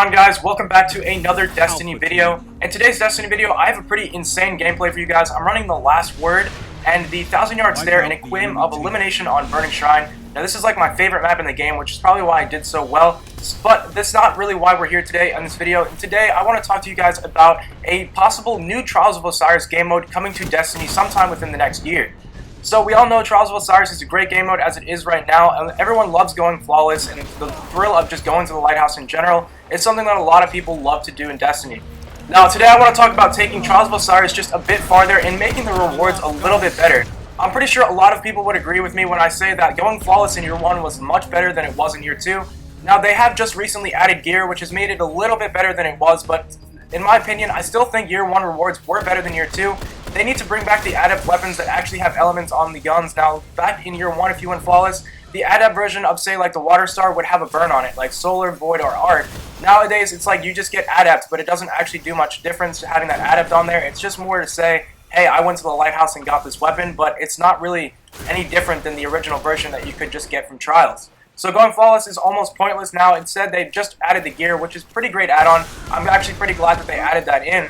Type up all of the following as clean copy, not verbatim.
on, guys? Welcome back to another Destiny video. In today's Destiny video, I have a pretty insane gameplay for you guys. I'm running the Last Word and the 1,000 yards there and a quim of elimination on Burning Shrine. Now this is like my favorite map in the game, which is probably why I did so well, but that's not really why we're here today on this video. And today I want to talk to you guys about a possible new Trials of Osiris game mode coming to Destiny sometime within the next year. So we all know Trials of Osiris is a great game mode as it is right now, and everyone loves going flawless, and the thrill of just going to the lighthouse in general is something that a lot of people love to do in Destiny. Now today I want to talk about taking Trials of Osiris just a bit farther and making the rewards a little bit better. I'm pretty sure a lot of people would agree with me when I say that going flawless in year 1 was much better than it was in year 2. Now they have just recently added gear, which has made it a little bit better than it was, but in my opinion, I still think year 1 rewards were better than year 2. They need to bring back the adept weapons that actually have elements on the guns. Now, back in year 1, if you went flawless, the adept version of, say, like the Water Star would have a burn on it, like Solar, Void, or Arc. Nowadays, it's like you just get adept, but it doesn't actually do much difference having that adept on there. It's just more to say, hey, I went to the lighthouse and got this weapon, but it's not really any different than the original version that you could just get from Trials. So going flawless is almost pointless now. Instead, they just added the gear, which is a pretty great add-on. I'm actually pretty glad that they added that in.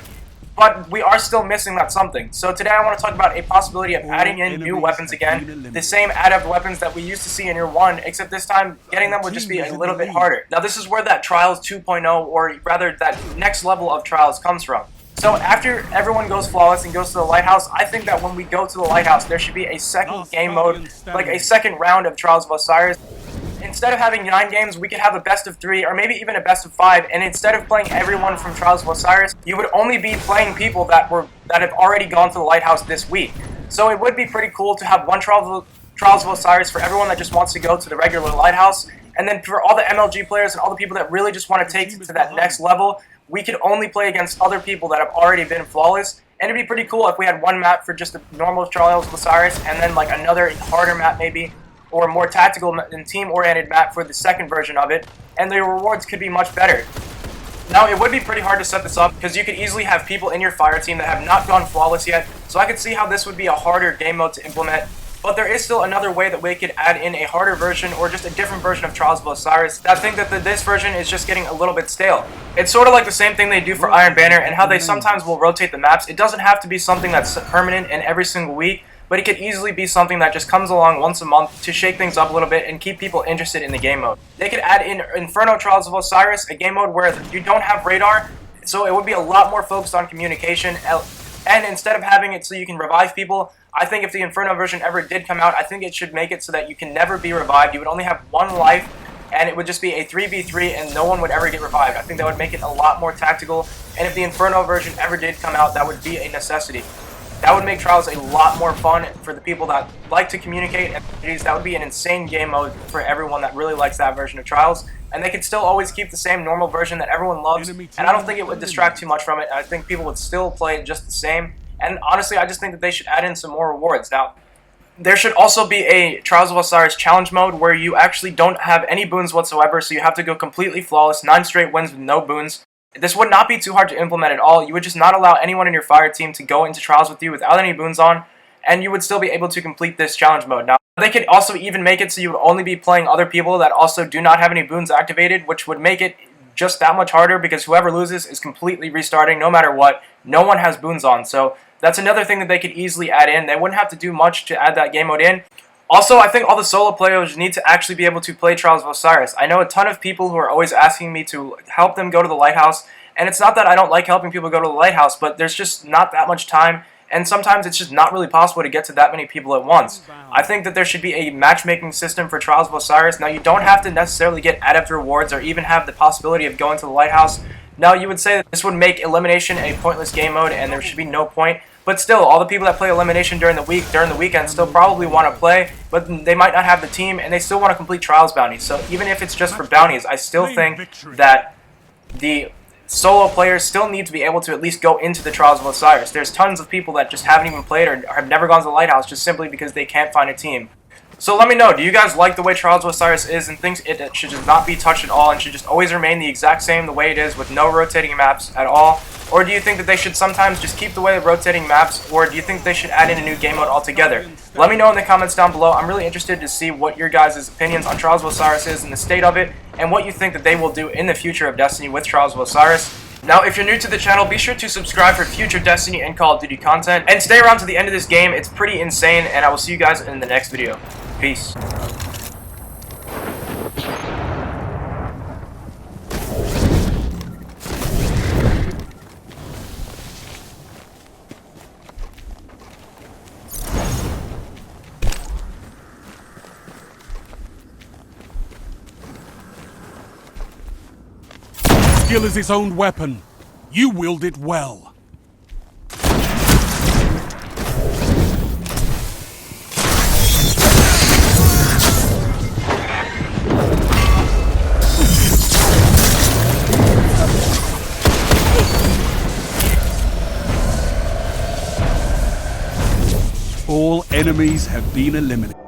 But we are still missing that something. So today I want to talk about a possibility of adding in new weapons again. The same adept weapons that we used to see in year 1, except this time getting them would just be a little bit harder. Now this is where that Trials 2.0, or rather that next level of Trials comes from. So after everyone goes flawless and goes to the lighthouse, I think that when we go to the lighthouse, there should be a second game mode, like a second round of Trials of Osiris. Instead of having 9 games, we could have a best of 3 or maybe even a best of 5, and instead of playing everyone from Trials of Osiris, you would only be playing people that have already gone to the lighthouse this week. So it would be pretty cool to have one Trials of Osiris for everyone that just wants to go to the regular lighthouse, and then for all the MLG players and all the people that really just want to take it to that next level, we could only play against other people that have already been flawless. And it'd be pretty cool if we had one map for just the normal Trials of Osiris, and then like another harder map maybe, or a more tactical and team-oriented map for the second version of it, and the rewards could be much better. Now, it would be pretty hard to set this up, because you could easily have people in your fire team that have not gone flawless yet, so I could see how this would be a harder game mode to implement, but there is still another way that we could add in a harder version, or just a different version of Trials of Osiris. I think that this version is just getting a little bit stale. It's sort of like the same thing they do for Iron Banner, and how they sometimes will rotate the maps. It doesn't have to be something that's permanent and every single week, but it could easily be something that just comes along once a month to shake things up a little bit and keep people interested in the game mode. They could add in Inferno Trials of Osiris, a game mode where you don't have radar, so it would be a lot more focused on communication, and instead of having it so you can revive people, I think if the Inferno version ever did come out, I think it should make it so that you can never be revived. You would only have 1 life, and it would just be a 3v3 and no one would ever get revived. I think that would make it a lot more tactical, and if the Inferno version ever did come out, that would be a necessity. That would make Trials a lot more fun for the people that like to communicate, and that would be an insane game mode for everyone that really likes that version of Trials. And they could still always keep the same normal version that everyone loves, and I don't think it would distract too much from it. I think people would still play it just the same, and honestly, I just think that they should add in some more rewards. Now, there should also be a Trials of Osiris challenge mode where you actually don't have any boons whatsoever, so you have to go completely flawless, 9 straight wins with no boons. This would not be too hard to implement at all. You would just not allow anyone in your fire team to go into Trials with you without any boons on, and you would still be able to complete this challenge mode. Now, they could also even make it so you would only be playing other people that also do not have any boons activated, which would make it just that much harder, because whoever loses is completely restarting no matter what. No one has boons on, so that's another thing that they could easily add in. They wouldn't have to do much to add that game mode in. Also, I think all the solo players need to actually be able to play Trials of Osiris. I know a ton of people who are always asking me to help them go to the lighthouse, and it's not that I don't like helping people go to the lighthouse, but there's just not that much time, and sometimes it's just not really possible to get to that many people at once. I think that there should be a matchmaking system for Trials of Osiris. Now, you don't have to necessarily get adept rewards or even have the possibility of going to the lighthouse. Now, you would say that this would make elimination a pointless game mode, and there should be no point. But still, all the people that play elimination during the weekend still probably want to play, but they might not have the team, and they still want to complete Trials bounties. So even if it's just for bounties, I still think that the solo players still need to be able to at least go into the Trials of Osiris. There's tons of people that just haven't even played or have never gone to the lighthouse just simply because they can't find a team. So let me know, do you guys like the way Trials of Osiris is and think it should just not be touched at all and should just always remain the exact same the way it is with no rotating maps at all? Or do you think that they should sometimes just keep the way of rotating maps, or do you think they should add in a new game mode altogether? Let me know in the comments down below. I'm really interested to see what your guys' opinions on Trials of Osiris is and the state of it, and what you think that they will do in the future of Destiny with Trials of Osiris. Now, if you're new to the channel, be sure to subscribe for future Destiny and Call of Duty content, and stay around to the end of this game. It's pretty insane, and I will see you guys in the next video. Peace. Skill is its own weapon. You wield it well. All enemies have been eliminated.